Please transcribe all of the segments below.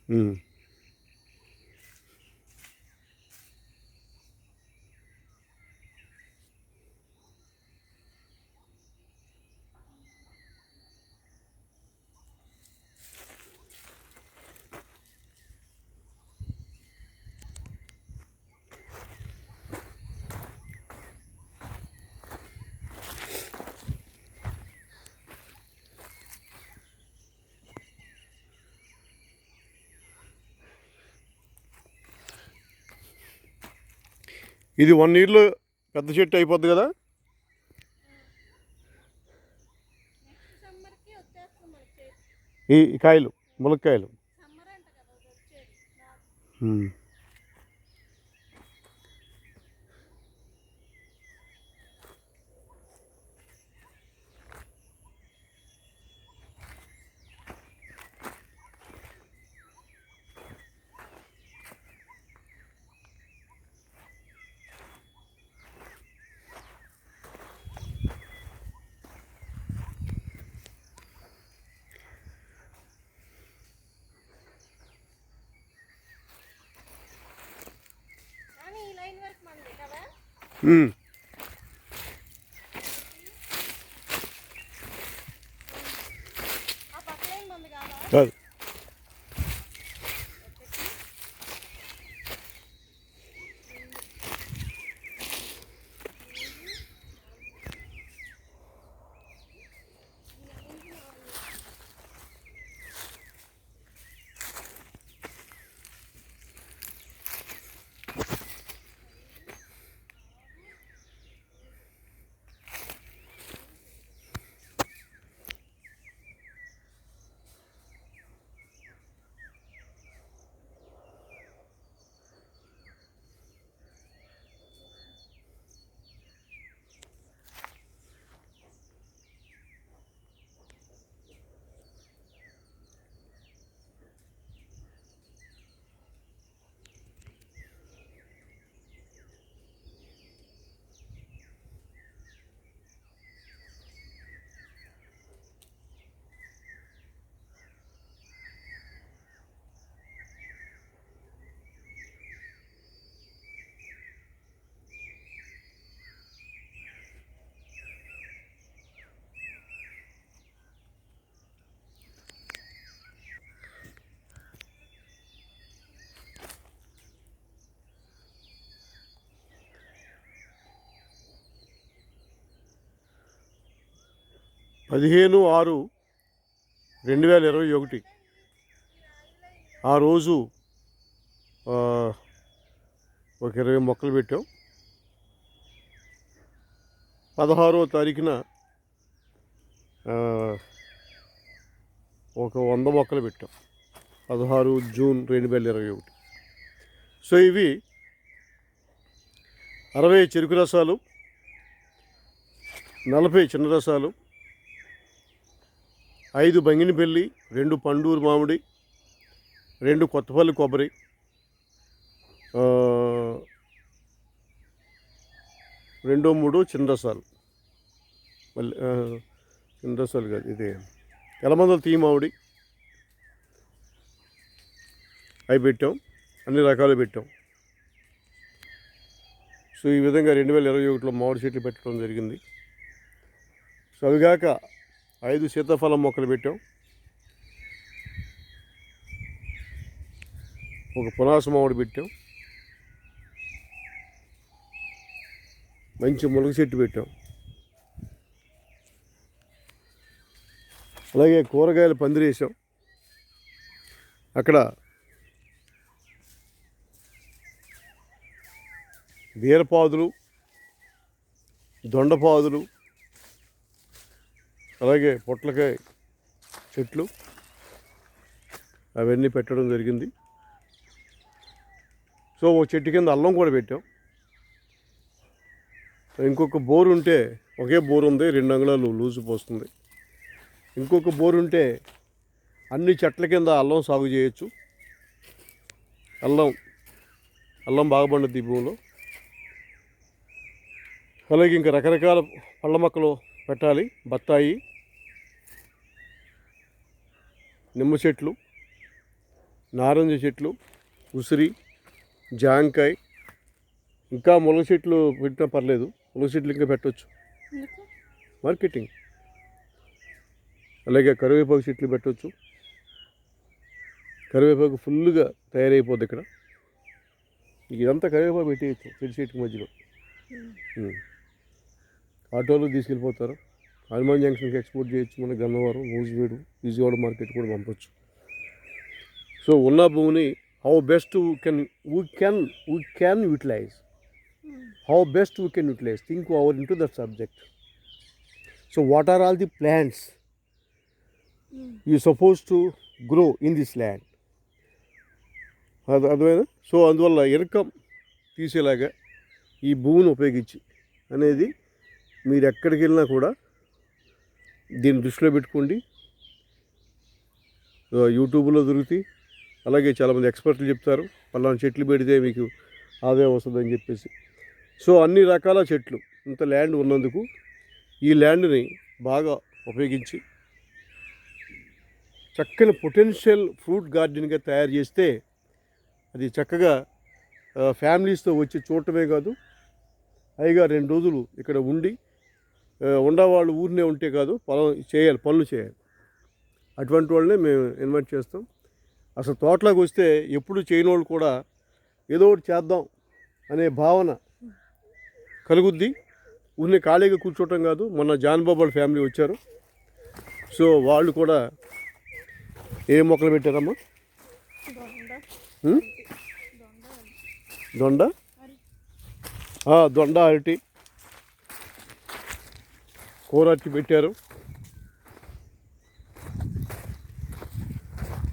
ఉమ్. ఇది 1 ఇయర్లో పెద్ద చెట్టు అయిపోద్ది కదా. ఈ కాయలు ములక్కాయలు. కాదు పదిహేను 6/2021 ఆ రోజు ఒక 20 మొక్కలు పెట్టాం. 16వ తారీఖున ఒక 100 మొక్కలు పెట్టాం. 16 జూన్ 2021. సో ఇవి 60 చెరుకు రసాలు, 40 చిన్న రసాలు, 5 బంగినపల్లి, 2 పండూరు మామిడి, 2 కొత్తపల్లి కొబ్బరి, 2-3 చిన్న రసాలు. మళ్ళీ చిన్న రసాలు కాదు, ఇది ఎలమందల తీ మామిడి అవి పెట్టాం. అన్ని రకాలు పెట్టాం. సో ఈ విధంగా 2021లో మామిడి చెట్లు పెట్టడం జరిగింది. సో అవిగాక 5 సీతాఫలం మొక్కలు పెట్టాం. ఒక పునాస మామిడి పెట్టాం. మంచి ములగ చెట్టు పెట్టాం. అలాగే కూరగాయలు పందిరేసాం. అక్కడ బీరపాదులు, దొండపాదులు, అలాగే పొట్లకాయ చెట్లు అవన్నీ పెట్టడం జరిగింది. సో ఒక చెట్టు కింద అల్లం కూడా పెట్టాం. ఇంకొక బోరు ఉంటే, ఒకే బోరు ఉంది, 2 అంగుళాలు లూజు పోస్తుంది. ఇంకొక బోరు ఉంటే అన్ని చెట్ల కింద అల్లం సాగు చేయొచ్చు. అల్లం బాగా పండుద్ది ఈ భూమిలో. అలాగే ఇంకా రకరకాల పళ్ళ మొక్కలు పెట్టాలి. బత్తాయి, నిమ్మ చెట్లు, నారింజ చెట్లు, ఉసిరి, జాంకాయ, ఇంకా మునగ చెట్లు పెట్టినా పర్లేదు. మునగ చెట్లు ఇంకా పెట్టవచ్చు, మార్కెటింగ్. అలాగే కరివేపాకు చెట్లు పెట్టవచ్చు. కరివేపాకు ఫుల్గా తయారైపోద్ది ఇక్కడ. ఇదంతా కరివేపాకు పెట్టేయచ్చు చెట్టు చెట్టుకి మధ్యలో. ఆటోలో తీసుకెళ్ళిపోతారు. హనుమాన్ జంక్షన్కి ఎక్స్పోర్ట్ చేయొచ్చు. మన గన్నవరం, మూసివేడు, విజయవాడ మార్కెట్ కూడా పంపొచ్చు. సో ఉన్న భూమిని how best we can utilize. How best we can utilize. Think over into that subject. So what are all the plants you supposed to grow in this land? అర్థమైనా? So అందువల్ల income తీసేలాగా ఈ భూమిని ఉపయోగించి అనేది మీరు ఎక్కడికి వెళ్ళినా కూడా దీన్ని దృష్టిలో పెట్టుకోండి. యూట్యూబ్లో దొరుకుతాయి. అలాగే చాలామంది ఎక్స్పర్ట్లు చెప్తారు పలానా చెట్లు పెడితే మీకు ఆదాయం వస్తుందని చెప్పేసి. సో అన్ని రకాల చెట్లు ఇంత ల్యాండ్ ఉన్నందుకు ఈ ల్యాండ్ని బాగా ఉపయోగించి చక్కని పొటెన్షియల్ ఫ్రూట్ గార్డెన్గా తయారు చేస్తే అది చక్కగా ఫ్యామిలీస్తో వచ్చి చూడటమే కాదు, పైగా 2 రోజులు ఇక్కడ ఉండి ఉండేవాళ్ళు ఊరినే ఉంటే కాదు, పనులు చేయాలి. అటువంటి వాళ్ళనే మేము ఇన్వైట్ చేస్తాం. అసలు తోటలోకి వస్తే ఎప్పుడు చేయని వాళ్ళు కూడా ఏదో ఒకటి చేద్దాం అనే భావన కలుగుద్ది. ఊరిని ఖాళీగా కూర్చోవటం కాదు. మొన్న జాన్ బాబాల ఫ్యామిలీ వచ్చారు. సో వాళ్ళు కూడా ఏ మొక్కలు పెట్టారమ్మా? దొండ, అరటి, కూరటి పెట్టారు.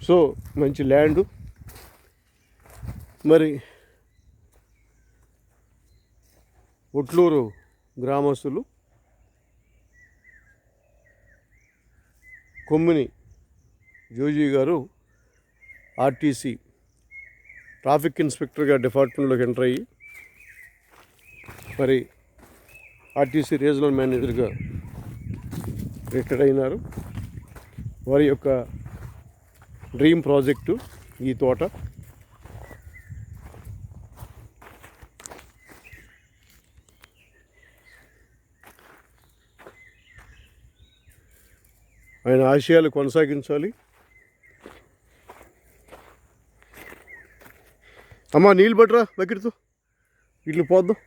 సో మంచి ల్యాండు. మరి ఒట్లూరు గ్రామస్తులు కొమ్మిని జోజీ గారు ఆర్టీసీ ట్రాఫిక్ ఇన్స్పెక్టర్గా డిపార్ట్మెంట్లోకి ఎంటర్ అయ్యి మరి ఆర్టీసీ రీజనల్ మేనేజర్గా రిటైర్ అయినారు. వారి యొక్క డ్రీమ్ ప్రాజెక్టు ఈ తోట. ఆయన ఆశయాలు కొనసాగించాలి. అమ్మా నీళ్ళు పట్టరా బకెట్తో, ఇట్లు పోద్దాం.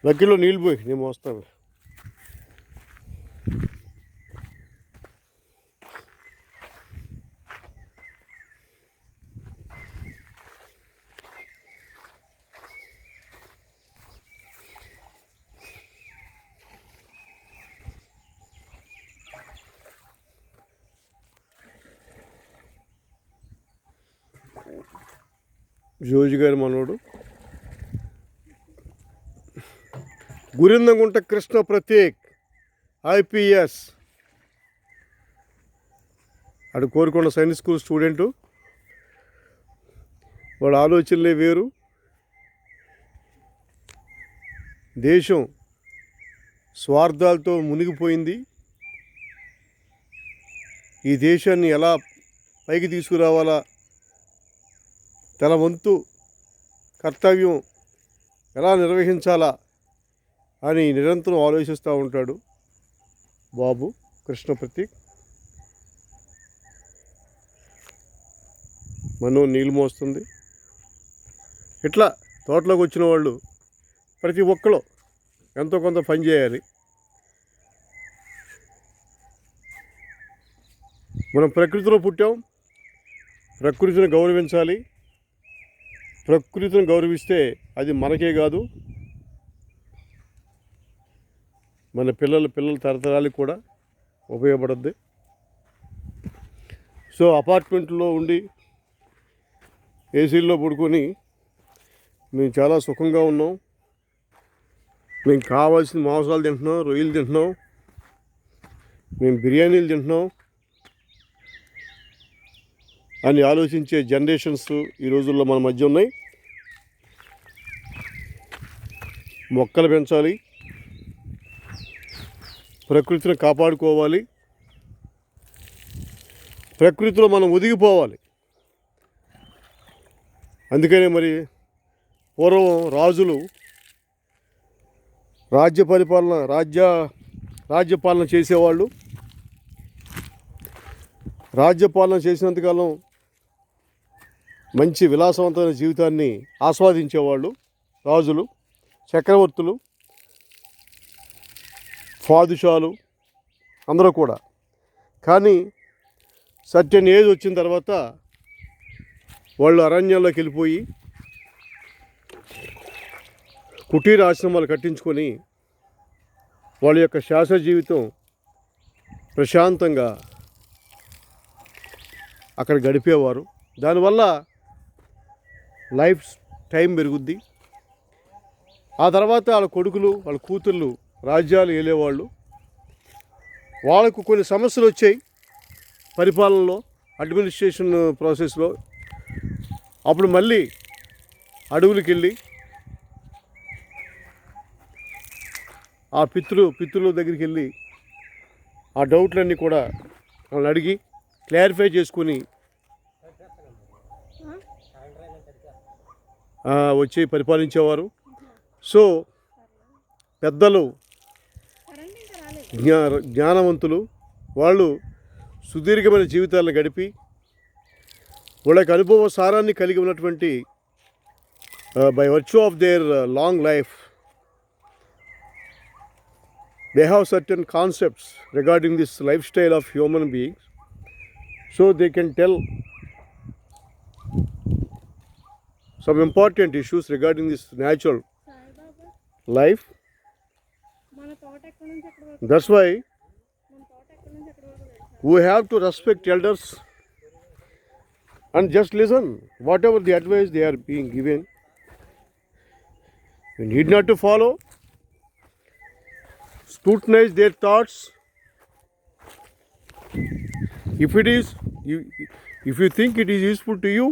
బకెట్లో నీళ్ళు పోయి నేను మోస్తాను. జోజి గారి మనోడు గురిందగుంట కృష్ణ ప్రతీక్ IPS. అటు కోరుకొండ సైనిక్ స్కూల్ స్టూడెంటు. వాడు ఆలోచనలే వేరు. దేశం స్వార్థాలతో మునిగిపోయింది. ఈ దేశాన్ని ఎలా పైకి తీసుకురావాలా, తన వంతు కర్తవ్యం ఎలా నిర్వహించాలా అని నిరంతరం ఆలోచిస్తూ ఉంటాడు బాబు కృష్ణ ప్రతీక్. మనో నీళ్ళు మోస్తుంది. ఇట్లా తోటలోకి వచ్చిన వాళ్ళు ప్రతి ఒక్కరు ఎంతో కొంత పని చేయాలి. మనం ప్రకృతిలో పుట్టాం, ప్రకృతిని గౌరవించాలి. ప్రకృతిని గౌరవిస్తే అది మనకే కాదు, మన పిల్లల తరతరాలకు కూడా ఉపయోగపడుద్ది. సో అపార్ట్మెంట్లో ఉండి ఏసీల్లో పడుకొని మేము చాలా సుఖంగా ఉన్నాం. మేము కావాల్సిన మాంసాలు తింటున్నాం, రొయ్యలు తింటున్నాం. మేము బిర్యానీలు తింటున్నాం అని ఆలోచించే జనరేషన్స్ ఈ రోజుల్లో మన మధ్య ఉన్నాయి. మొక్కలు పెంచాలి, ప్రకృతిని కాపాడుకోవాలి, ప్రకృతిలో మనం ఒదిగిపోవాలి. అందుకనే మరి పూర్వం రాజులు రాజ్యపాలన చేసేవాళ్ళు. రాజ్యపాలన చేసినంతకాలం మంచి విలాసవంతమైన జీవితాన్ని ఆస్వాదించేవాళ్ళు రాజులు, చక్రవర్తులు, ఫాదుషాలు అందరూ కూడా. కానీ సర్టెన్ ఏజ్ వచ్చిన తర్వాత వాళ్ళు అరణ్యాల్లోకి వెళ్ళిపోయి కుటీర ఆశ్రమాలు కట్టించుకొని వాళ్ళ యొక్క శాశ్వత జీవితం ప్రశాంతంగా అక్కడ గడిపేవారు. దానివల్ల లైఫ్ టైం పెరుగుద్ది. ఆ తర్వాత వాళ్ళ కొడుకులు, వాళ్ళ కూతుళ్ళు రాజ్యాలు ఏలేవాళ్ళు. వాళ్ళకు కొన్ని సమస్యలు వచ్చాయి పరిపాలనలో, అడ్మినిస్ట్రేషన్ ప్రాసెస్లో. అప్పుడు మళ్ళీ అడవులకి వెళ్ళి ఆ పితృల దగ్గరికి వెళ్ళి ఆ డౌట్లన్నీ కూడా వాళ్ళని అడిగి క్లారిఫై చేసుకుని వచ్చి పరిపాలించేవారు. సో పెద్దలు, జ్ఞానవంతులు వాళ్ళు సుదీర్ఘమైన జీవితాలను గడిపి వాళ్ళ యొక్క అనుభవ సారాన్ని కలిగి ఉన్నటువంటి by virtue of their long life they have certain concepts regarding this lifestyle of human beings, so they can tell some important issues regarding this natural life. That's why we have to respect elders and just listen whatever the advice they are being given. We need not to follow, scrutinize their thoughts. If you think it is useful to you,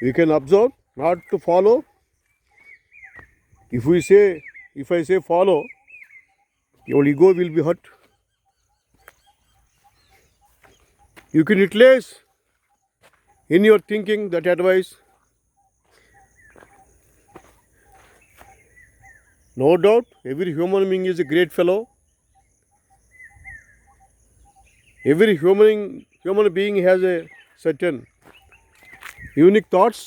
you can observe, not to follow. If I say follow, your ego will be hurt. You can utilize in your thinking that advice. No doubt, every human being is a great fellow. Every human being has a certain unique thoughts.